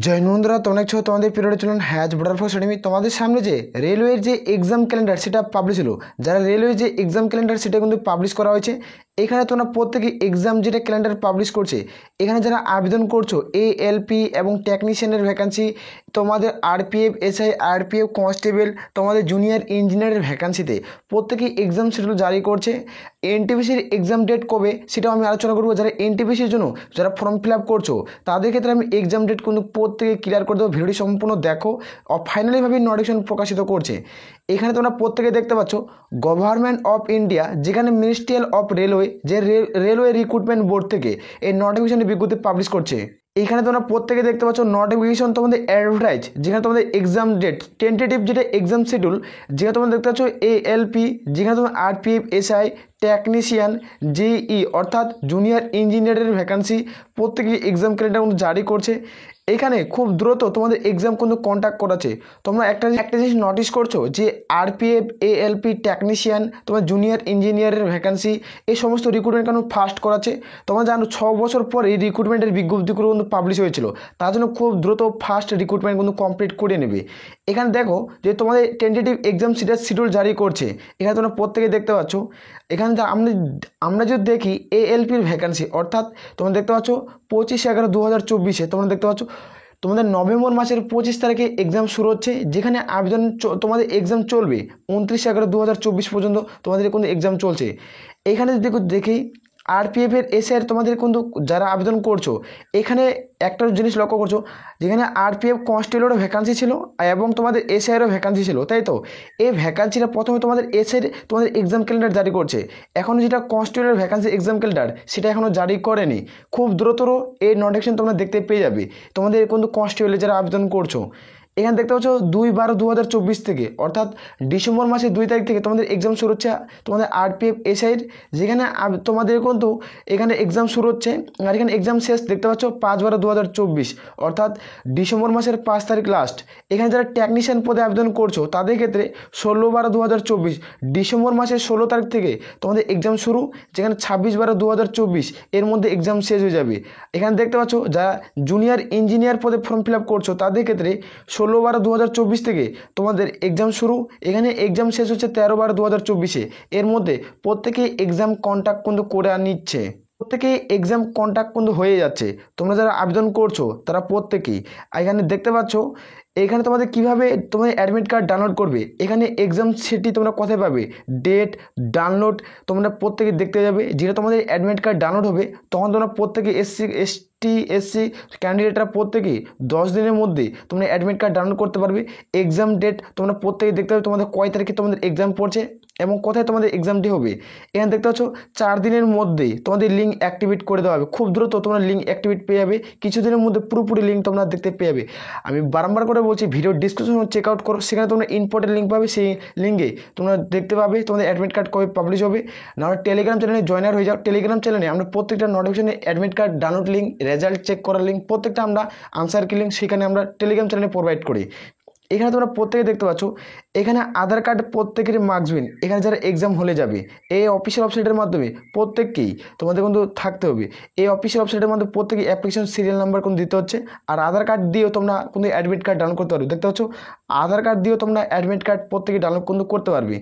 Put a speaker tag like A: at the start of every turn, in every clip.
A: জয় বন্ধুরা, তোমরা ছো তোমাদের পিরিয়ডে চলুন হ্যাজ বর্ডার ফোর্স একাডেমি। তোমাদের সামনে যে রেলওয়ের যে এক্সাম ক্যালেন্ডার সেটা পাবলিশ হলো। যারা রেলওয়ে যে এক্সাম ক্যালেন্ডার সেটা কিন্তু পাবলিশ করা হয়েছে। এখানে তোমরা প্রত্যেকে এক্সাম যেটা ক্যালেন্ডার পাবলিশ করছে, এখানে যারা আবেদন করছো ALP এবং টেকনিশিয়ানের ভ্যাকান্সি, তোমাদের RPF SI RPF কনস্টেবল, তোমাদের জুনিয়র ইঞ্জিনিয়ারের ভ্যাকান্সিতে প্রত্যেকেই এক্সাম শিডিউল জারি করছে। NTPCর এক্সাম ডেট কবে সেটাও আমি আলোচনা করবো। যারা NTPCর জন্য যারা ফর্ম ফিল আপ করছো তাদের ক্ষেত্রে আমি এক্সাম ডেট কিন্তু প্রত্যেকে ক্লিয়ার করে দেবো। ভিডিওটি সম্পূর্ণ দেখো। ফাইনালিভাবে নোটিফিকেশন প্রকাশিত করছে। এখানে তোমরা প্রত্যেকে দেখতে পাচ্ছ গভর্নমেন্ট অফ ইন্ডিয়া, যেখানে মিনিস্ট্রিয়াল অফ রেলওয়ে, যে রেলওয়ে রিক্রুটমেন্ট বোর্ড থেকে এই নোটিফিকেশনের বিজ্ঞপ্তি পাবলিশ করছে। এইখানে তোমরা প্রত্যেকে দেখতে পাচ্ছ নোটিফিকেশন তোমাদের অ্যাডভার্টাইজ, যেখানে তোমাদের এক্সাম ডেট টেন্টেটিভ যেটা এক্সাম শিডিউল, যেখানে তোমরা দেখতে পাচ্ছ ALP, যেখানে তোমার RPF SI টেকনিশিয়ান JE অর্থাৎ জুনিয়র ইঞ্জিনিয়ারের ভ্যাকান্সি প্রত্যেকে এক্সাম ক্যালেন্ডার কিন্তু জারি করছে। এখানে খুব দ্রুত তোমাদের এক্সাম কিন্তু কন্ট্যাক্ট করাচ্ছে। তোমরা একটা জিনিস নোটিস করছো যে RPF ALP টেকনিশিয়ান, তোমার জুনিয়র ইঞ্জিনিয়ারের ভ্যাকান্সি, এই সমস্ত রিক্রুটমেন্ট কিন্তু ফাস্ট করাচ্ছে। তোমরা জানো 6 বছর পর এই রিক্রুটমেন্টের বিজ্ঞপ্তিগুলো কিন্তু পাবলিশ হয়েছিল, তার জন্য খুব দ্রুত ফাস্ট রিক্রুটমেন্ট কিন্তু কমপ্লিট করে নেবে। এখানে দেখো যে তোমাদের টেন্টেটিভ এক্সাম শিডিউল জারি করছে। এখানে তোমরা প্রত্যেকে দেখতে পাচ্ছ। এখানে আমরা যদি দেখি ALPর ভ্যাকান্সি, অর্থাৎ তোমরা দেখতে পাচ্ছ 25/11/2024 তোমরা দেখতে পাচ্ছ তোমাদের নভেম্বর মাসের 25 তারিখে এক্সাম শুরু হচ্ছে, যেখানে আবেদন তোমাদের এক্সাম চলবে 29/11/2024 পর্যন্ত তোমাদের কিন্তু এক্সাম চলছে। এখানে যদি দেখি RPF এর SI এর তোমাদের কিন্তু যারা আবেদন করছো, এখানে একটা জিনিস লক্ষ্য করছো, যেখানে RPF কনস্টেবলেরও ভ্যাকান্সি ছিল এবং তোমাদের SI এরও ভ্যাকান্সি ছিল, তাই তো? এই ভ্যাকান্সিটা প্রথমে তোমাদের SI তোমাদের এক্সাম ক্যালেন্ডার জারি করছে। এখন যেটা কনস্টেবলের ভ্যাকান্সি এক্সাম ক্যালেন্ডার সেটা এখনও জারি করেনি। খুব দ্রুতর এই নোটিফিকেশন তোমরা দেখতে পেয়ে যাবে তোমাদের কিন্তু কনস্টেবলে যারা আবেদন করছো। এখানে দেখতে পাচ্ছ 2/12/2024 থেকে, অর্থাৎ ডিসেম্বর মাসের 2 তারিখ থেকে তোমাদের এক্সাম শুরু হচ্ছে তোমাদের RPF SI, যেখানে তোমাদের কিন্তু এখানে এক্সাম শুরু হচ্ছে। আর এখানে এক্সাম শেষ দেখতে পাচ্ছ 5/12/2024, অর্থাৎ ডিসেম্বর মাসের 5 তারিখ লাস্ট। এখানে যারা টেকনিশিয়ান পদে আবেদন করছো তাদের ক্ষেত্রে 16/12/2024 ডিসেম্বর মাসের 16 তারিখ থেকে তোমাদের এক্সাম শুরু, যেখানে 26/12/2024 এর মধ্যে এক্সাম শেষ হয়ে যাবে। এখানে দেখতে পাচ্ছ যারা জুনিয়র ইঞ্জিনিয়ার পদে ফর্ম ফিল আপ করছো তাদের ক্ষেত্রে 16/12/2024 থেকে তোমাদের এক্সাম শুরু, এখানে এক্সাম শেষ হচ্ছে 13/12/2024। এর মধ্যে প্রত্যেকেই এক্সাম কন্ট্যাক্ট কিন্তু করে নিচ্ছে, প্রত্যেকেই এক্সাম কন্ট্যাক্ট কিন্তু হয়ে যাচ্ছে। তোমরা যারা আবেদন করছো তারা প্রত্যেকেই এখানে দেখতে পাচ্ছ। এখানে তোমাদের কিভাবে তোমাদের অ্যাডমিট কার্ড ডাউনলোড করবে, এখানে এক্সাম সেটটি তোমরা কোথায় পাবে, ডেট ডাউনলোড তোমরা প্রত্যেকে দেখতে যাবে। যেটা তোমাদের অ্যাডমিট কার্ড ডাউনলোড হবে তখন তোমরা প্রত্যেকে SC ক্যান্ডিডেটরা প্রত্যেকেই 10 দিনের মধ্যে তোমরা অ্যাডমিট কার্ড ডাউনলোড করতে পারবে। এক্সাম ডেট তোমরা প্রত্যেকে দেখতে পাবে তোমাদের কয় তারিখে তোমাদের এক্সাম পড়ছে এবং কোথায় তোমাদের এক্সামটি হবে। এখানে দেখতে পাচ্ছ 4 দিনের মধ্যে তোমাদের লিঙ্ক অ্যাক্টিভেট করে দেওয়া হবে। খুব দ্রুত তোমরা লিঙ্ক অ্যাক্টিভেট পেয়ে যাবে, কিছুদিনের মধ্যে পুরোপুরি লিঙ্ক তোমরা দেখতে পেয়ে যাবে। আমি বারবার করে বলছি ভিডিও ডিসক্রিপশন চেক আউট করো, সেখানে তোমরা ইম্পর্টেন্ট লিঙ্ক পাবে। সেই লিঙ্কে তোমরা দেখতে পাবে তোমাদের অ্যাডমিট কার্ড কবে পাবলিশ হবে। নাহলে টেলিগ্রাম চ্যানেলে জয়েনার হয়ে যাও। টেলিগ্রাম চ্যানেলে আমরা প্রত্যেকটা নোটিফিকেশনে admit card download link, result check করার লিঙ্ক, প্রত্যেকটা আমরা আনসার কি লিঙ্ক সেখানে আমরা টেলিগ্রাম চ্যানেলে প্রোভাইড করি। এখানে তোমরা প্রত্যেকে দেখতে পাচ্ছ এখানে আধার কার্ড প্রত্যেকেরই মার্কসবিন, এখানে যারা এক্সাম হলে যাবে এই অফিসিয়াল ওয়েবসাইটের মাধ্যমে প্রত্যেককেই তোমাদের কিন্তু থাকতে হবে। এই অফিসিয়াল ওয়েবসাইটের মধ্যে প্রত্যেকে অ্যাপ্লিকেশন সিরিয়াল নাম্বার কিন্তু দিতে হচ্ছে। আর আধার কার্ড দিয়েও তোমরা কিন্তু অ্যাডমিট কার্ড ডাউনলোড করতে পারবে। দেখতে পাচ্ছ আধার কার্ড দিয়েও তোমরা অ্যাডমিট কার্ড প্রত্যেকে ডাউনলোড কিন্তু করতে পারবে।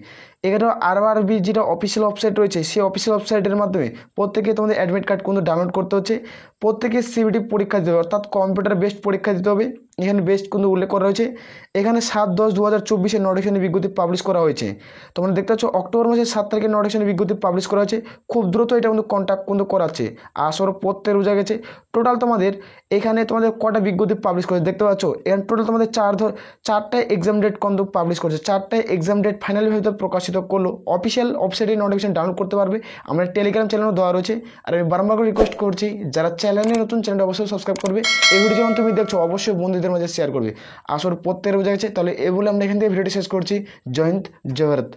A: এখানে RRB যেটা অফিসিয়াল ওয়েবসাইট রয়েছে সেই অফিসিয়াল ওয়েবসাইটের মাধ্যমে প্রত্যেকে তোমাদের অ্যাডমিট কার্ড কিন্তু ডাউনলোড করতে হচ্ছে। প্রত্যেকে CBT পরীক্ষা দিতে হবে, অর্থাৎ কম্পিউটার বেসড পরীক্ষা দিতে হবে। এখানে বেস্ট কিন্তু উল্লেখ করা হয়েছে। এখানে 7/10/2024 নোটিফিকেশনের বিজ্ঞপ্তি পাবলিশ করা হয়েছে। তোমরা দেখতে পাচ্ছ অক্টোবর মাসের 7 তারিখে নোটিফিকেশনের বিজ্ঞপ্তি পাবলিশ করা হয়েছে। খুব দ্রুত এটা কিন্তু কন্ট্যাক্ট কিন্তু করাচ্ছে। আসর পড়তে রোজা গেছে। টোটাল তোমাদের এখানে তোমাদের কটা বিজ্ঞপ্তি পাবলিশ করেছে দেখতে পাচ্ছ। এখানে টোটাল তোমাদের 4টায় এক্সাম ডেট কিন্তু পাবলিশ করেছে। 4টায় এক্সাম ডেট ফাইনালি হয়তো প্রকাশিত করলো। অফিসিয়াল ওয়েবসাইটে নোটিফিকেশন ডাউনলোড করতে পারবে। আমরা টেলিগ্রাম চ্যানেলও দেওয়া রয়েছে। আর আমি বারবার করে রিকোয়েস্ট করছি যারা চ্যানেলে নতুন, চ্যানেলটা অবশ্যই সাবস্ক্রাইব করবে। এই ভিডিও যখন তুমি দেখছো অবশ্যই বন্ধুদের মাঝে শেয়ার করবে। আসর পড়তে রোজা গেছে। তাহলে এই বলে আমরা এখান থেকে ভিডিওটি শেষ করছি। জয় হিন্দ, জয় ভারত।